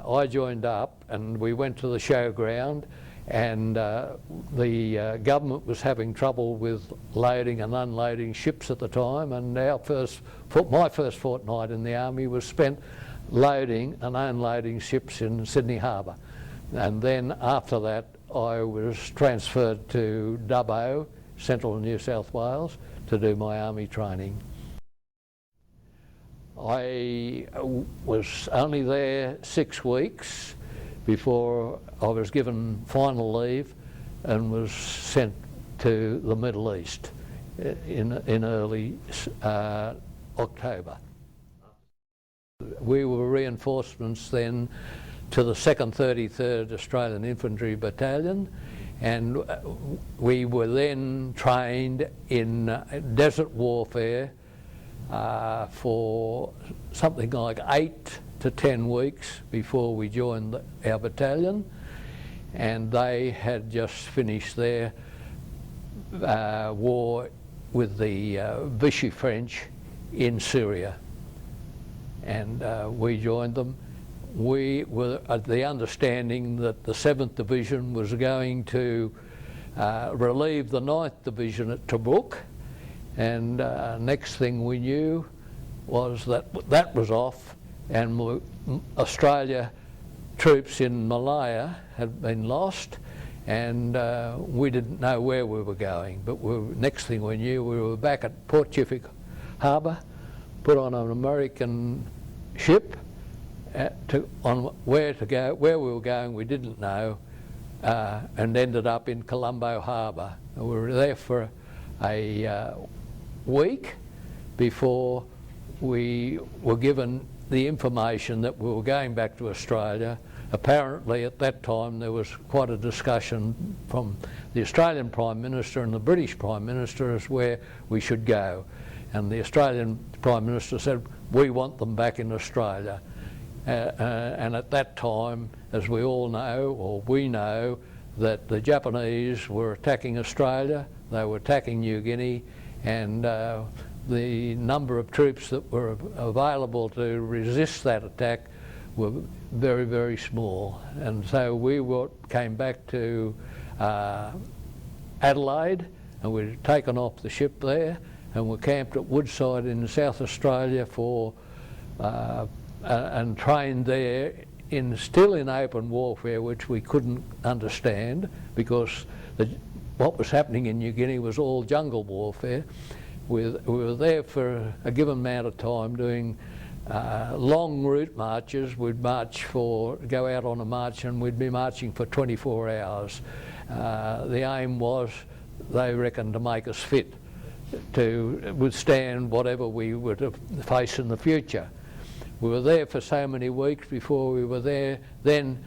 I joined up and we went to the showground, and the government was having trouble with loading and unloading ships at the time, and my first fortnight in the army was spent loading and unloading ships in Sydney Harbour. And then after that I was transferred to Dubbo, Central New South Wales, to do my army training. I was only there 6 weeks before I was given final leave and was sent to the Middle East in early October. We were reinforcements then to the 2nd 33rd Australian Infantry Battalion, and we were then trained in desert warfare for something like 8 to 10 weeks before we joined our battalion, and they had just finished their war with the Vichy French in Syria, and we joined them. We were at the understanding that the 7th Division was going to relieve the 9th Division at Tobruk, and next thing we knew was that that was off, and Australia troops in Malaya had been lost, and we didn't know where we were going. But next thing we knew, we were back at Port Chiffick Harbour, put on an American ship on where we were going we didn't know, and ended up in Colombo Harbour. We were there for a week before we were given the information that we were going back to Australia. Apparently at that time there was quite a discussion from the Australian Prime Minister and the British Prime Minister as where we should go, and the Australian Prime Minister said, we want them back in Australia. And at that time, as we all know, or we know, that the Japanese were attacking Australia, they were attacking New Guinea, and the number of troops that were available to resist that attack were very, very small. And so we came back to Adelaide, and we were taken off the ship there, and were camped at Woodside in South Australia for and trained there still in open warfare, which we couldn't understand because what was happening in New Guinea was all jungle warfare. We were there for a given amount of time doing long route marches. We'd go out on a march, and we'd be marching for 24 hours. The aim was, they reckoned, to make us fit to withstand whatever we would face in the future. We were there for so many weeks before we were then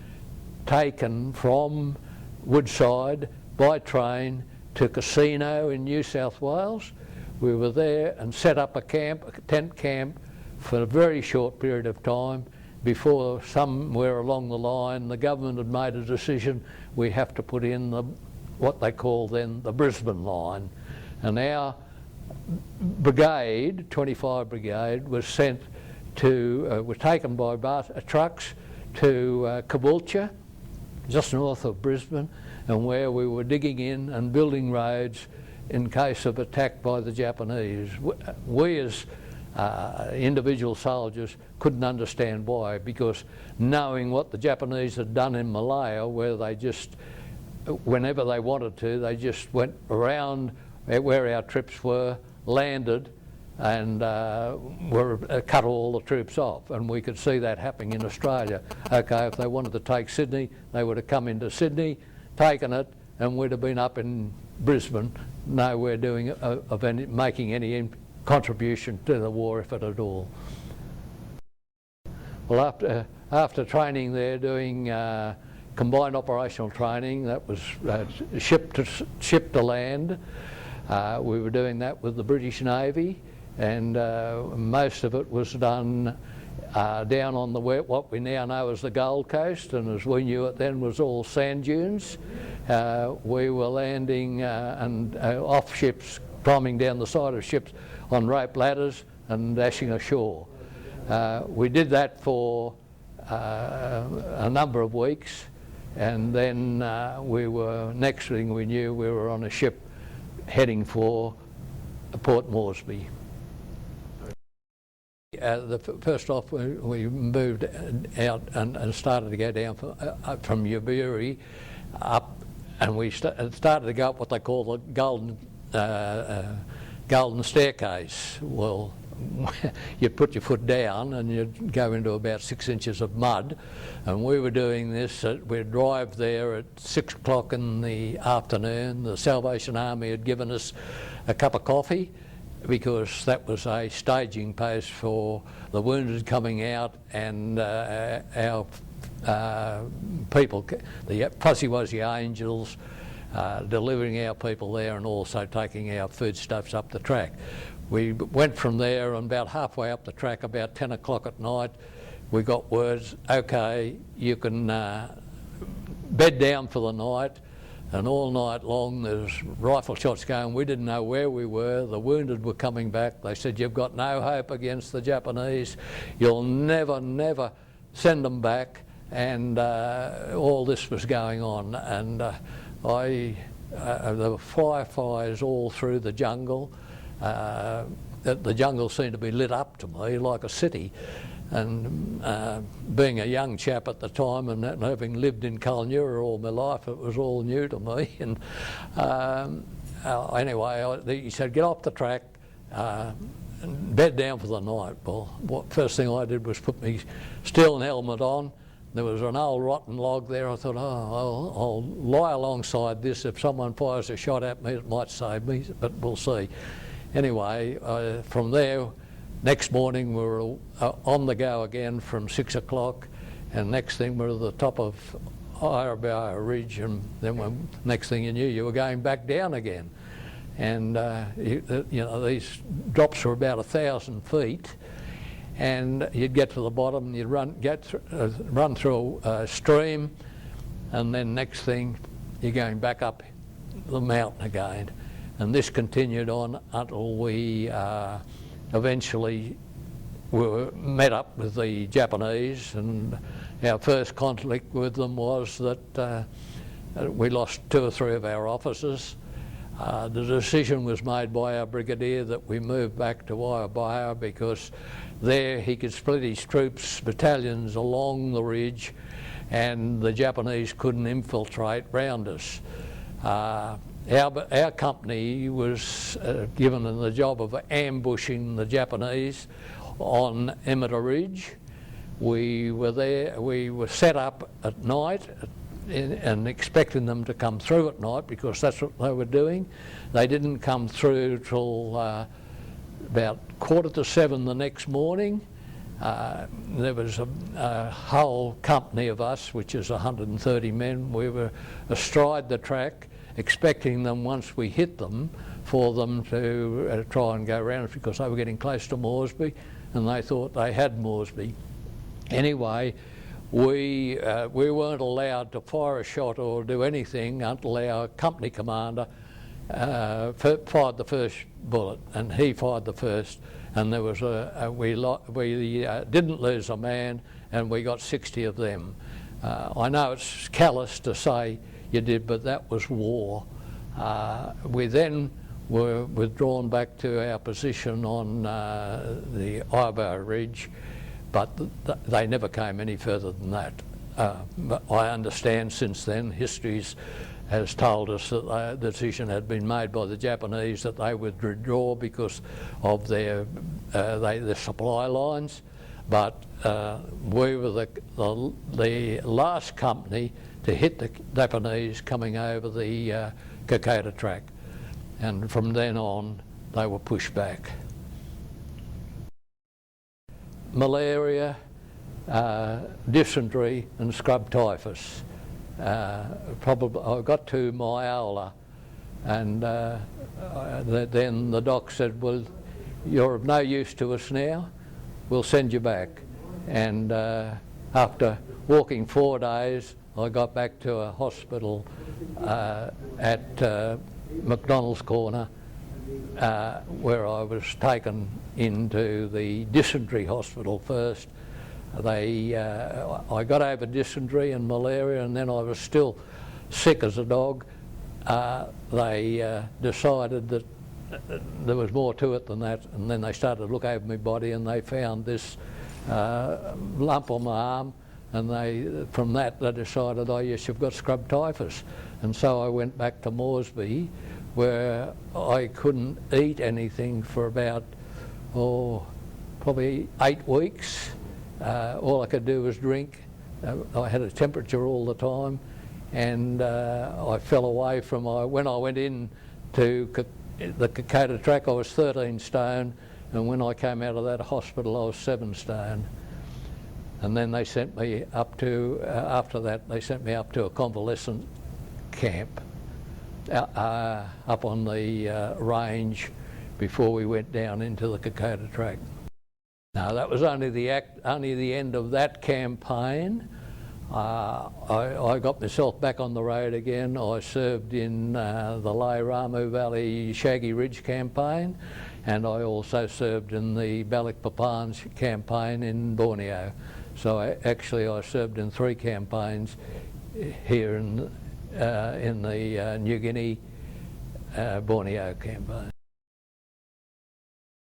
taken from Woodside by train to Casino in New South Wales. We were there and set up a tent camp for a very short period of time before somewhere along the line the government had made a decision we have to put in what they call then the Brisbane line. And our brigade, 25 Brigade, was sent to, was taken by trucks to Caboolture, just north of Brisbane, and where we were digging in and building roads in case of attack by the Japanese. We as individual soldiers couldn't understand why, because knowing what the Japanese had done in Malaya, where they just, whenever they wanted to, they just went around where our troops were, landed, and cut all the troops off. And we could see that happening in Australia. Okay, if they wanted to take Sydney, they would have come into Sydney, taken it, and we'd have been up in Brisbane, nowhere doing making any contribution to the war effort at all. Well, after training there, doing combined operational training, that was ship to land. We were doing that with the British Navy, and most of it was done down on what we now know as the Gold Coast, and as we knew it then was all sand dunes. We were landing and off ships, climbing down the side of ships on rope ladders and dashing ashore. We did that for a number of weeks, and then next thing we knew, we were on a ship heading for Port Moresby. First off, we moved out and started to go down from Yaburi up, and we started to go up what they call the Golden Staircase. Well, you'd put your foot down and you'd go into about 6 inches of mud, and we were doing this. We'd drive there at 6 o'clock in the afternoon. The Salvation Army had given us a cup of coffee, because that was a staging post for the wounded coming out, and our people, the Fuzzy Wuzzy Angels, delivering our people there and also taking our foodstuffs up the track. We went from there, and about halfway up the track, about 10 o'clock at night, we got words, okay, you can bed down for the night. And all night long there's rifle shots going. We didn't know where we were. The wounded were coming back. They said, you've got no hope against the Japanese. You'll never, never send them back. And all this was going on. And there were fireflies all through the jungle. The jungle seemed to be lit up to me like a city. And being a young chap at the time, and having lived in Kulnura all my life, it was all new to me. And anyway, he said, get off the track, and bed down for the night. Well, first thing I did was put my steel helmet on. There was an old rotten log there. I thought, oh, I'll lie alongside this. If someone fires a shot at me, it might save me, but we'll see. Anyway, from there, next morning we were on the go again from 6 o'clock, and next thing we were at the top of Iraboa Ridge, and then next thing you knew, you were going back down again. And you know, these drops were about 1,000 feet, and you'd get to the bottom, and you'd run through a stream, and then next thing you're going back up the mountain again. And this continued on until we eventually we met up with the Japanese, and our first conflict with them was that we lost 2 or 3 of our officers. The decision was made by our brigadier that we move back to Iraboa, because there he could split his troops, battalions along the ridge, and the Japanese couldn't infiltrate round us. Our company was given the job of ambushing the Japanese on Emmett Ridge. We were there, we were set up at night and expecting them to come through at night, because that's what they were doing. They didn't come through till about 7:15 the next morning. There was a whole company of us, which is 130 men. We were astride the track, expecting them, once we hit them, for them to try and go around us, because they were getting close to Moresby and they thought they had Moresby. Anyway, we weren't allowed to fire a shot or do anything until our company commander fired the first bullet, and he fired the first, and there was we didn't lose a man, and we got 60 of them. I know it's callous to say you did, but that was war. We then were withdrawn back to our position on the Iraboa Ridge, but they never came any further than that. But I understand since then, history has told us that the decision had been made by the Japanese that they would withdraw because of their supply lines. But we were the last company to hit the Japanese coming over the Kokoda track, and from then on they were pushed back. Malaria, dysentery and scrub typhus. Probably I got to Myola, and then the doc said, well, you're of no use to us now, we'll send you back. And after walking 4 days, I got back to a hospital at McDonald's Corner, where I was taken into the dysentery hospital first, I got over dysentery and malaria, and then I was still sick as a dog. They decided that there was more to it than that, and then they started to look over my body, and they found this lump on my arm, and from that they decided, oh yes, you've got scrub typhus. And so I went back to Moresby, where I couldn't eat anything for about, probably 8 weeks. All I could do was drink. I had a temperature all the time, and I fell away from when I went in to the Kokoda track. I was 13 stone, and when I came out of that hospital I was 7 stone. And then they sent me up to, after that they sent me up to a convalescent camp up on the range before we went down into the Kokoda track. Now that was only the end of that campaign. I got myself back on the road again. I served in the Leh Ramu Valley Shaggy Ridge campaign, and I also served in the Balikpapan campaign in Borneo. So I served in 3 campaigns here in the New Guinea Borneo campaign.